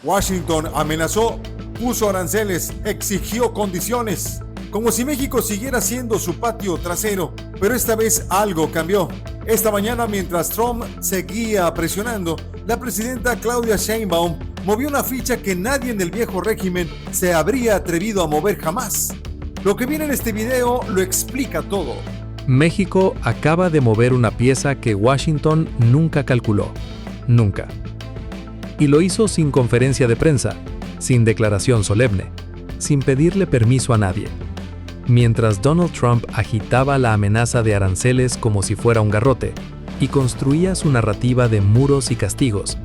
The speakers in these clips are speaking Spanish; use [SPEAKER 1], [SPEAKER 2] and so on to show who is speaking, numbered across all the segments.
[SPEAKER 1] Washington amenazó, puso aranceles, exigió condiciones, como si México siguiera siendo su patio trasero. Pero esta vez algo cambió. Esta mañana, mientras Trump seguía presionando, la presidenta Claudia Sheinbaum movió una ficha que nadie en el viejo régimen se habría atrevido a mover jamás. Lo que viene en este video lo explica todo.
[SPEAKER 2] México acaba de mover una pieza que Washington nunca calculó. Nunca. Y lo hizo sin conferencia de prensa, sin declaración solemne, sin pedirle permiso a nadie. Mientras Donald Trump agitaba la amenaza de aranceles como si fuera un garrote y construía su narrativa de muros y castigos,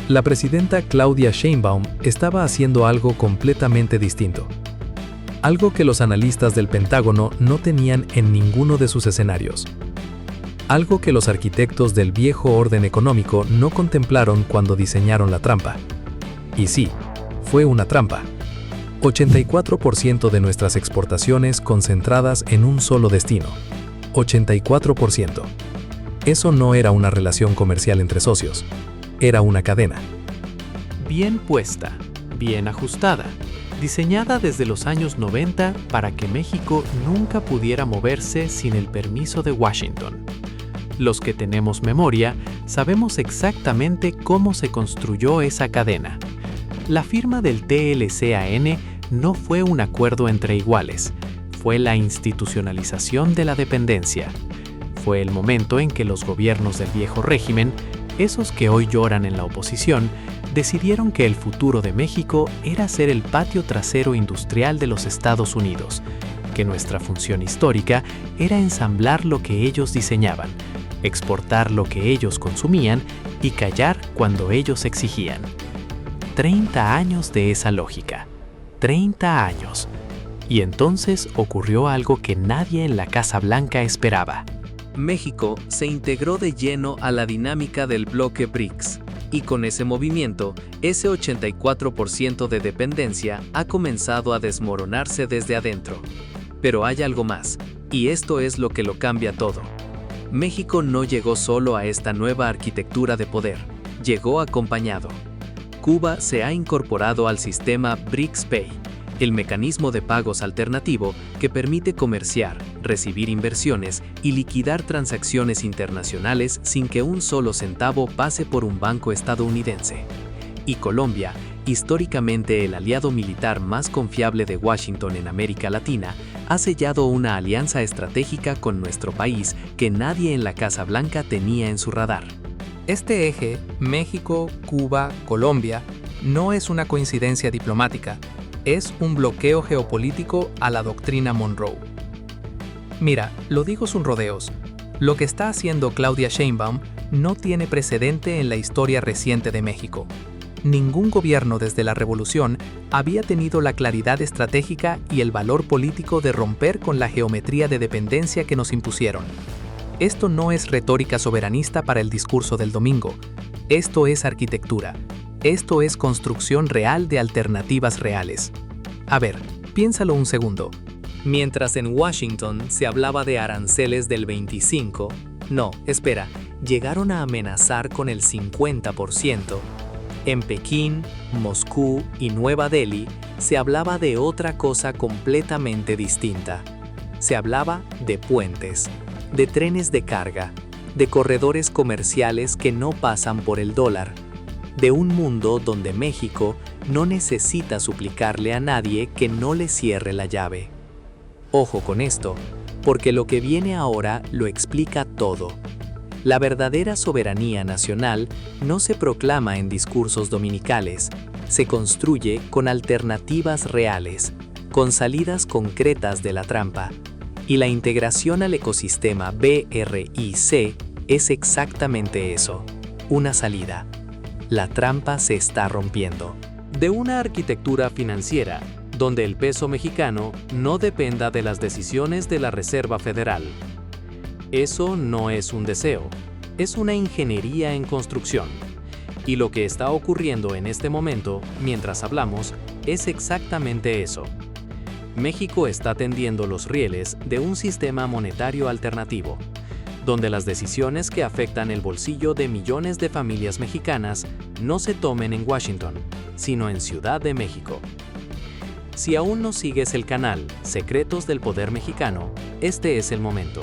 [SPEAKER 2] la presidenta Claudia Sheinbaum estaba haciendo algo completamente distinto. Algo que los analistas del Pentágono no tenían en ninguno de sus escenarios. Algo que los arquitectos del viejo orden económico no contemplaron cuando diseñaron la trampa. Y sí, fue una trampa. 84% de nuestras exportaciones concentradas en un solo destino. 84%. Eso no era una relación comercial entre socios. Era una cadena.
[SPEAKER 3] Bien puesta, bien ajustada, diseñada desde los años 90 para que México nunca pudiera moverse sin el permiso de Washington. Los que tenemos memoria sabemos exactamente cómo se construyó esa cadena. La firma del TLCAN no fue un acuerdo entre iguales, fue la institucionalización de la dependencia. Fue el momento en que los gobiernos del viejo régimen, esos que hoy lloran en la oposición, decidieron que el futuro de México era ser el patio trasero industrial de los Estados Unidos, que nuestra función histórica era ensamblar lo que ellos diseñaban, exportar lo que ellos consumían y callar cuando ellos exigían. 30 años de esa lógica. 30 años. Y entonces ocurrió algo que nadie en la Casa Blanca esperaba.
[SPEAKER 4] México se integró de lleno a la dinámica del bloque BRICS, y con ese movimiento, ese 84% de dependencia ha comenzado a desmoronarse desde adentro. Pero hay algo más, y esto es lo que lo cambia todo. México no llegó solo a esta nueva arquitectura de poder, llegó acompañado. Cuba se ha incorporado al sistema BRICS Pay, el mecanismo de pagos alternativo que permite comerciar, recibir inversiones y liquidar transacciones internacionales sin que un solo centavo pase por un banco estadounidense. Y Colombia, históricamente el aliado militar más confiable de Washington en América Latina, ha sellado una alianza estratégica con nuestro país que nadie en la Casa Blanca tenía en su radar.
[SPEAKER 5] Este eje, México, Cuba, Colombia, no es una coincidencia diplomática, es un bloqueo geopolítico a la doctrina Monroe. Mira, lo digo sin rodeos, lo que está haciendo Claudia Sheinbaum no tiene precedente en la historia reciente de México. Ningún gobierno desde la Revolución había tenido la claridad estratégica y el valor político de romper con la geometría de dependencia que nos impusieron. Esto no es retórica soberanista para el discurso del domingo. Esto es arquitectura. Esto es construcción real de alternativas reales. A ver, piénsalo un segundo. Mientras en Washington se hablaba de aranceles del 25%, llegaron a amenazar con el 50%. En Pekín, Moscú y Nueva Delhi se hablaba de otra cosa completamente distinta. Se hablaba de puentes, de trenes de carga, de corredores comerciales que no pasan por el dólar, de un mundo donde México no necesita suplicarle a nadie que no le cierre la llave. Ojo con esto, porque lo que viene ahora lo explica todo. La verdadera soberanía nacional no se proclama en discursos dominicales, se construye con alternativas reales, con salidas concretas de la trampa. Y la integración al ecosistema BRIC es exactamente eso, una salida. La trampa se está rompiendo.
[SPEAKER 3] De una arquitectura financiera, donde el peso mexicano no dependa de las decisiones de la Reserva Federal. Eso no es un deseo, es una ingeniería en construcción. Y lo que está ocurriendo en este momento, mientras hablamos, es exactamente eso. México está tendiendo los rieles de un sistema monetario alternativo, donde las decisiones que afectan el bolsillo de millones de familias mexicanas no se tomen en Washington, sino en Ciudad de México. Si aún no sigues el canal Secretos del Poder Mexicano, este es el momento.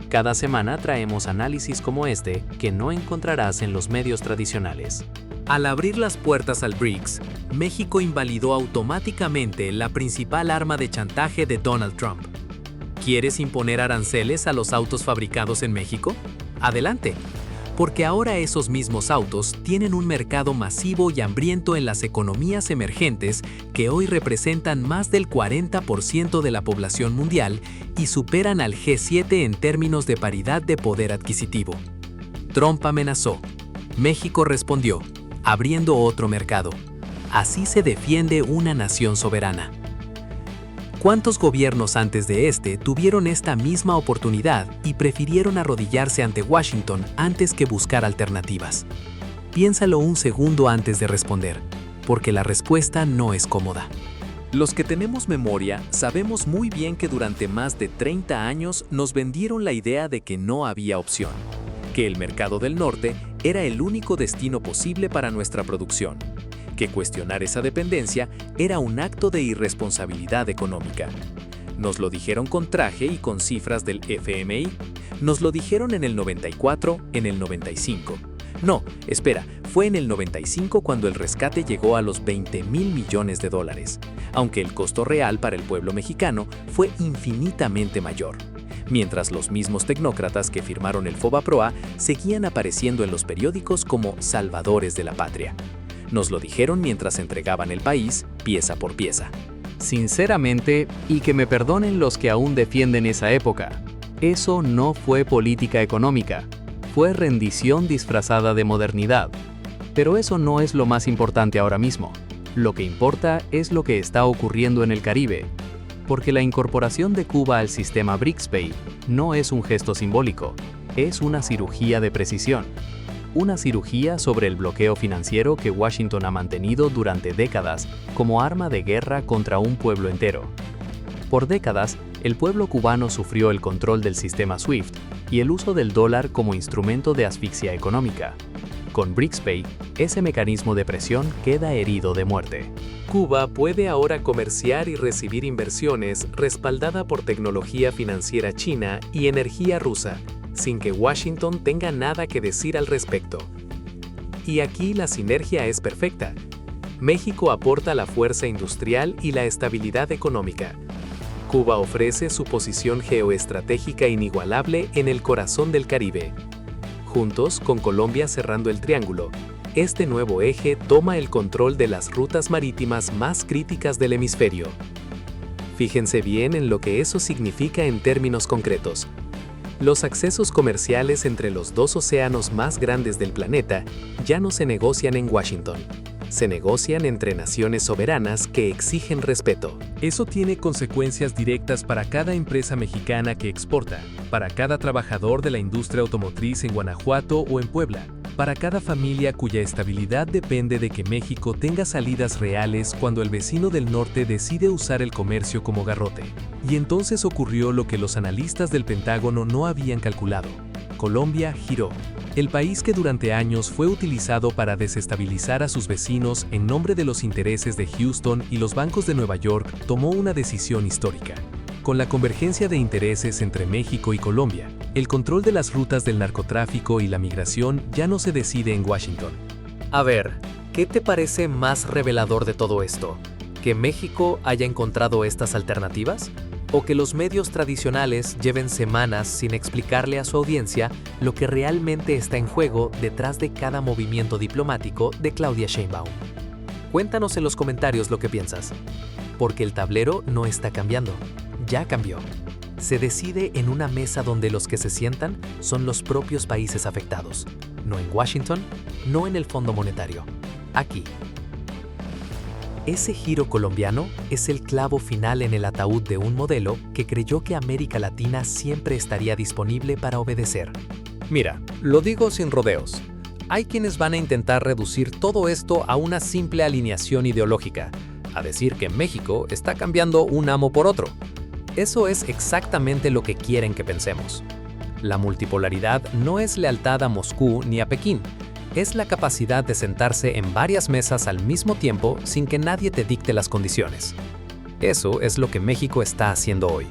[SPEAKER 3] Cada semana traemos análisis como este que no encontrarás en los medios tradicionales.
[SPEAKER 4] Al abrir las puertas al BRICS, México invalidó automáticamente la principal arma de chantaje de Donald Trump. ¿Quieres imponer aranceles a los autos fabricados en México? Adelante, porque ahora esos mismos autos tienen un mercado masivo y hambriento en las economías emergentes que hoy representan más del 40% de la población mundial y superan al G7 en términos de paridad de poder adquisitivo. Trump amenazó. México respondió, abriendo otro mercado. Así se defiende una nación soberana. ¿Cuántos gobiernos antes de este tuvieron esta misma oportunidad y prefirieron arrodillarse ante Washington antes que buscar alternativas? Piénsalo un segundo antes de responder, porque la respuesta no es cómoda. Los que tenemos memoria sabemos muy bien que durante más de 30 años nos vendieron la idea de que no había opción, que el mercado del norte era el único destino posible para nuestra producción, que cuestionar esa dependencia era un acto de irresponsabilidad económica. Nos lo dijeron con traje y con cifras del FMI. Nos lo dijeron en el 94, en el 95. No, espera, fue en el 95 cuando el rescate llegó a los $20,000 millones, aunque el costo real para el pueblo mexicano fue infinitamente mayor. Mientras los mismos tecnócratas que firmaron el FOBAPROA seguían apareciendo en los periódicos como salvadores de la patria. Nos lo dijeron mientras entregaban el país pieza por pieza.
[SPEAKER 3] Sinceramente, y que me perdonen los que aún defienden esa época, eso no fue política económica, fue rendición disfrazada de modernidad. Pero eso no es lo más importante ahora mismo. Lo que importa es lo que está ocurriendo en el Caribe, porque la incorporación de Cuba al sistema BRICS-Pay no es un gesto simbólico, es una cirugía de precisión. Una cirugía sobre el bloqueo financiero que Washington ha mantenido durante décadas como arma de guerra contra un pueblo entero. Por décadas, el pueblo cubano sufrió el control del sistema SWIFT y el uso del dólar como instrumento de asfixia económica. Con BRICS-Pay, ese mecanismo de presión queda herido de muerte. Cuba puede ahora comerciar y recibir inversiones respaldada por tecnología financiera china y energía rusa, sin que Washington tenga nada que decir al respecto. Y aquí la sinergia es perfecta. México aporta la fuerza industrial y la estabilidad económica. Cuba ofrece su posición geoestratégica inigualable en el corazón del Caribe. Juntos, con Colombia cerrando el triángulo, este nuevo eje toma el control de las rutas marítimas más críticas del hemisferio. Fíjense bien en lo que eso significa en términos concretos. Los accesos comerciales entre los dos océanos más grandes del planeta ya no se negocian en Washington. Se negocian entre naciones soberanas que exigen respeto. Eso tiene consecuencias directas para cada empresa mexicana que exporta, para cada trabajador de la industria automotriz en Guanajuato o en Puebla, para cada familia cuya estabilidad depende de que México tenga salidas reales cuando el vecino del norte decide usar el comercio como garrote. Y entonces ocurrió lo que los analistas del Pentágono no habían calculado. Colombia giró. El país que durante años fue utilizado para desestabilizar a sus vecinos en nombre de los intereses de Houston y los bancos de Nueva York tomó una decisión histórica. Con la convergencia de intereses entre México y Colombia, el control de las rutas del narcotráfico y la migración ya no se decide en Washington.
[SPEAKER 5] A ver, ¿qué te parece más revelador de todo esto? ¿Que México haya encontrado estas alternativas? ¿O que los medios tradicionales lleven semanas sin explicarle a su audiencia lo que realmente está en juego detrás de cada movimiento diplomático de Claudia Sheinbaum? Cuéntanos en los comentarios lo que piensas. Porque el tablero no está cambiando, ya cambió. Se decide en una mesa donde los que se sientan son los propios países afectados. No en Washington, no en el Fondo Monetario. Aquí. Ese giro colombiano es el clavo final en el ataúd de un modelo que creyó que América Latina siempre estaría disponible para obedecer. Mira, lo digo sin rodeos. Hay quienes van a intentar reducir todo esto a una simple alineación ideológica, a decir que México está cambiando un amo por otro. Eso es exactamente lo que quieren que pensemos. La multipolaridad no es lealtad a Moscú ni a Pekín, es la capacidad de sentarse en varias mesas al mismo tiempo sin que nadie te dicte las condiciones. Eso es lo que México está haciendo hoy.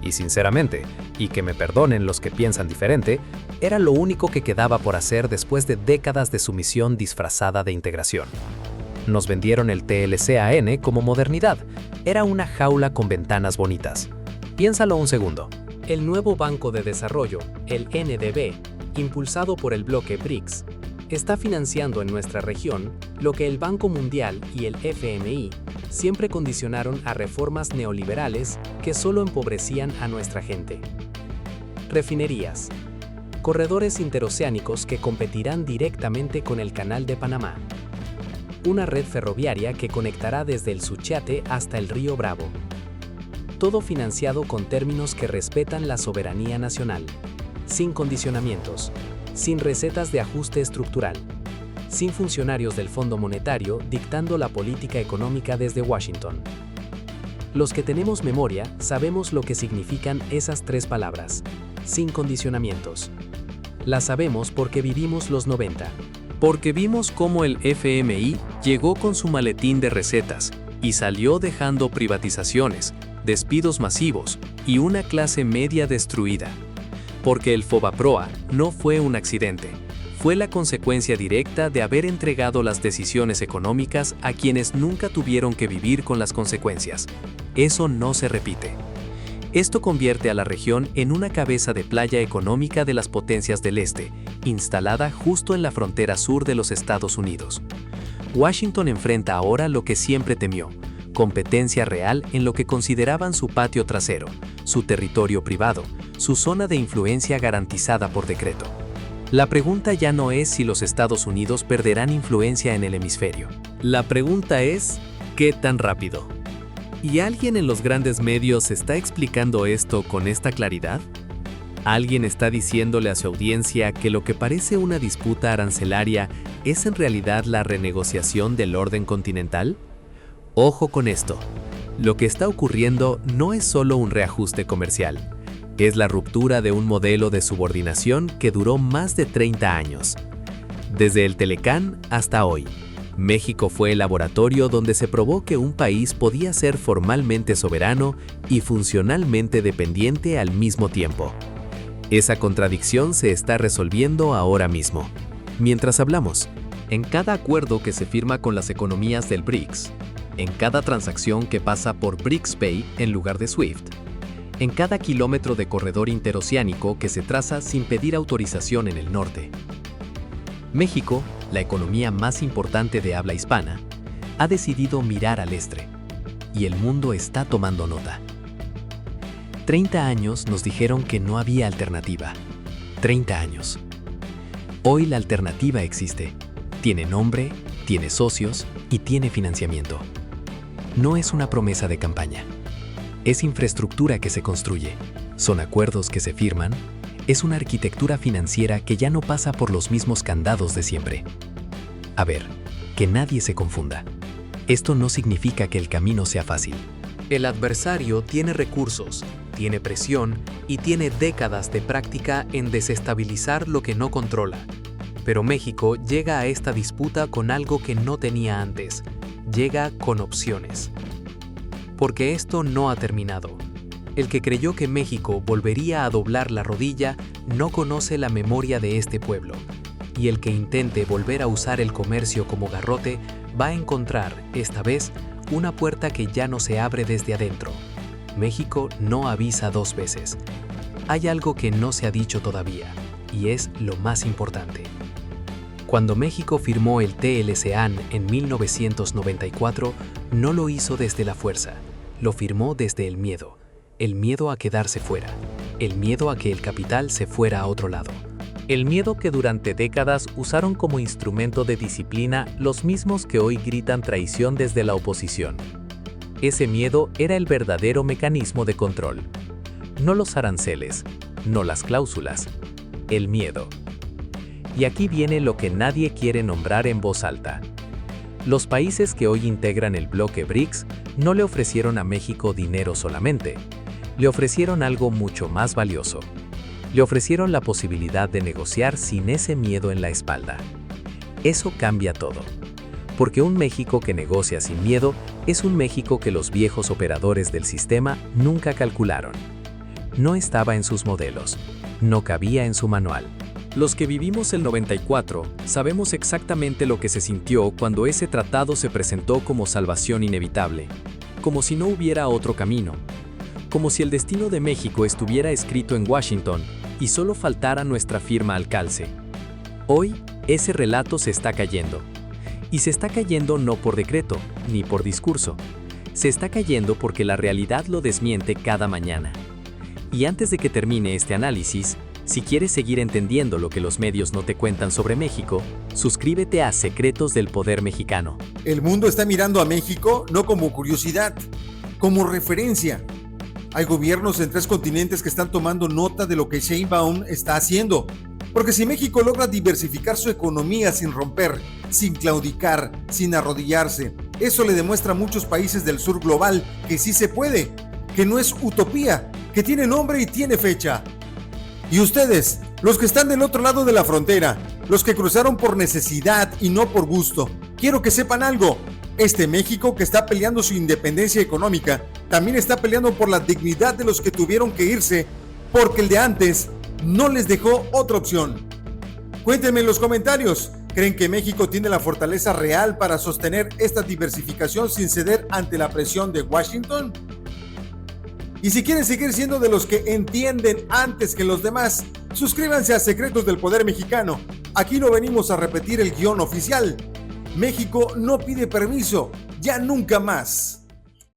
[SPEAKER 5] Y sinceramente, y que me perdonen los que piensan diferente, era lo único que quedaba por hacer después de décadas de sumisión disfrazada de integración. Nos vendieron el TLCAN como modernidad. Era una jaula con ventanas bonitas. Piénsalo un segundo. El nuevo Banco de Desarrollo, el NDB, impulsado por el bloque BRICS, está financiando en nuestra región lo que el Banco Mundial y el FMI siempre condicionaron a reformas neoliberales que solo empobrecían a nuestra gente. Refinerías. Corredores interoceánicos que competirán directamente con el Canal de Panamá. Una red ferroviaria que conectará desde el Suchiate hasta el río Bravo. Todo financiado con términos que respetan la soberanía nacional, sin condicionamientos, sin recetas de ajuste estructural, sin funcionarios del Fondo Monetario dictando la política económica desde Washington. Los que tenemos memoria sabemos lo que significan esas tres palabras, sin condicionamientos. Las sabemos porque vivimos los 90.
[SPEAKER 4] Porque vimos cómo el FMI llegó con su maletín de recetas y salió dejando privatizaciones, despidos masivos y una clase media destruida. Porque el FOBAPROA no fue un accidente, fue la consecuencia directa de haber entregado las decisiones económicas a quienes nunca tuvieron que vivir con las consecuencias. Eso no se repite. Esto convierte a la región en una cabeza de playa económica de las potencias del este, instalada justo en la frontera sur de los Estados Unidos. Washington enfrenta ahora lo que siempre temió, competencia real en lo que consideraban su patio trasero, su territorio privado, su zona de influencia garantizada por decreto. La pregunta ya no es si los Estados Unidos perderán influencia en el hemisferio. La pregunta es, ¿qué tan rápido? ¿Y alguien en los grandes medios está explicando esto con esta claridad? ¿Alguien está diciéndole a su audiencia que lo que parece una disputa arancelaria es en realidad la renegociación del orden continental? Ojo con esto. Lo que está ocurriendo no es solo un reajuste comercial. Es la ruptura de un modelo de subordinación que duró más de 30 años. Desde el Telecán hasta hoy, México fue el laboratorio donde se probó que un país podía ser formalmente soberano y funcionalmente dependiente al mismo tiempo. Esa contradicción se está resolviendo ahora mismo. Mientras hablamos, en cada acuerdo que se firma con las economías del BRICS, en cada transacción que pasa por BRICS Pay en lugar de SWIFT, en cada kilómetro de corredor interoceánico que se traza sin pedir autorización en el norte. México, la economía más importante de habla hispana, ha decidido mirar al este, y el mundo está tomando nota. 30 años nos dijeron que no había alternativa. 30 años. Hoy la alternativa existe. Tiene nombre, tiene socios y tiene financiamiento. No es una promesa de campaña. Es infraestructura que se construye. Son acuerdos que se firman. Es una arquitectura financiera que ya no pasa por los mismos candados de siempre. A ver, que nadie se confunda. Esto no significa que el camino sea fácil. El adversario tiene recursos, tiene presión y tiene décadas de práctica en desestabilizar lo que no controla. Pero México llega a esta disputa con algo que no tenía antes. Llega con opciones. Porque esto no ha terminado. El que creyó que México volvería a doblar la rodilla no conoce la memoria de este pueblo. Y el que intente volver a usar el comercio como garrote va a encontrar, esta vez, una puerta que ya no se abre desde adentro. México no avisa dos veces. Hay algo que no se ha dicho todavía, y es lo más importante. Cuando México firmó el TLCAN en 1994, no lo hizo desde la fuerza, lo firmó desde el miedo a quedarse fuera, el miedo a que el capital se fuera a otro lado. El miedo que durante décadas usaron como instrumento de disciplina los mismos que hoy gritan traición desde la oposición. Ese miedo era el verdadero mecanismo de control. No los aranceles, no las cláusulas, el miedo. Y aquí viene lo que nadie quiere nombrar en voz alta. Los países que hoy integran el bloque BRICS no le ofrecieron a México dinero solamente, le ofrecieron algo mucho más valioso. Le ofrecieron la posibilidad de negociar sin ese miedo en la espalda. Eso cambia todo. Porque un México que negocia sin miedo es un México que los viejos operadores del sistema nunca calcularon. No estaba en sus modelos, no cabía en su manual.
[SPEAKER 6] Los que vivimos el 94 sabemos exactamente lo que se sintió cuando ese tratado se presentó como salvación inevitable, como si no hubiera otro camino, como si el destino de México estuviera escrito en Washington y solo faltara nuestra firma al calce. Hoy, ese relato se está cayendo. Y se está cayendo no por decreto, ni por discurso. Se está cayendo porque la realidad lo desmiente cada mañana. Y antes de que termine este análisis, si quieres seguir entendiendo lo que los medios no te cuentan sobre México, suscríbete a Secretos del Poder Mexicano.
[SPEAKER 1] El mundo está mirando a México no como curiosidad, como referencia. Hay gobiernos en 3 continentes que están tomando nota de lo que Sheinbaum está haciendo. Porque si México logra diversificar su economía sin romper, sin claudicar, sin arrodillarse, eso le demuestra a muchos países del sur global que sí se puede, que no es utopía, que tiene nombre y tiene fecha. Y ustedes, los que están del otro lado de la frontera, los que cruzaron por necesidad y no por gusto, quiero que sepan algo. Este México que está peleando su independencia económica, también está peleando por la dignidad de los que tuvieron que irse, porque el de antes no les dejó otra opción. Cuéntenme en los comentarios, ¿creen que México tiene la fortaleza real para sostener esta diversificación sin ceder ante la presión de Washington? Y si quieren seguir siendo de los que entienden antes que los demás, suscríbanse a Secretos del Poder Mexicano. Aquí no venimos a repetir el guión oficial. México no pide permiso, ya nunca más.